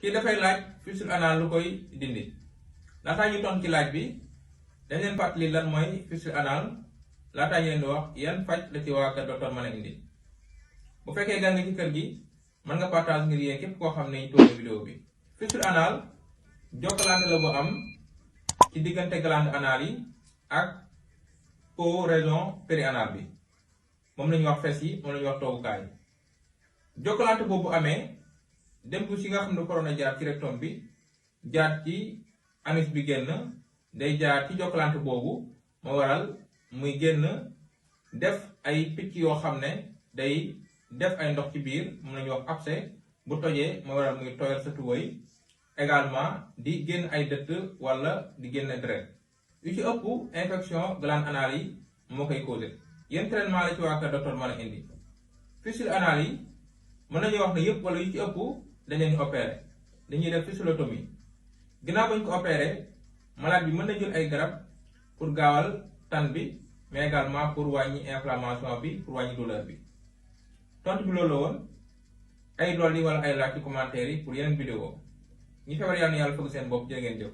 kii dafay laaj fistule anal lu koy dindi. laataa ñu ton ci laaj bi dañ leen fàttali lan mooy fistule anal laataa ñu leen di wax yan faj la ci waa kër docteur mën a indi. bu fekkee gan nga ci kër gi mën nga partage ngir yéen képp koo xam ne ñu toog vidéo bi. fistule anal jokkalante la bu am ci diggante glande anal yi ak peau région périanal bi moom la ñuy wax fes yi moom la ñuy wax toogukaay. jokkalante boobu amee dem bu si nga xam ne waroon a jaar ci rectum bi jaar ci anus bi génn day jaar ci jokkalante boobu moo waral muy génn def ay picc yoo xam ne day def ay ndox ci biir moom la ñuy wax abcès bu tojee moo waral muy tooyal sa tuwéy également di génn ay dëtt wala di génn deret. yu ci ëpp infection glande anal yi moo koy causé. yéen traitement la ci waa kër docteur mën a indi. fistule anal yi mën nañu wax ne yëpp wala yu ci ëpp dañ leen opéré dañuy def fistulotomie. ginnaaw bañ ko opéré malade bi mën na jël ay garab pour gaawal tan bi mais également pour wàññi inflammation bi pour wàññi douleur bi. tontu bi loolu la woon ay dolli wala ay laaj ci commentaire yi pour yeneen vidéo ñi feebar yàlla na yàlla fëgg seen bopp jërë ngeen jëf.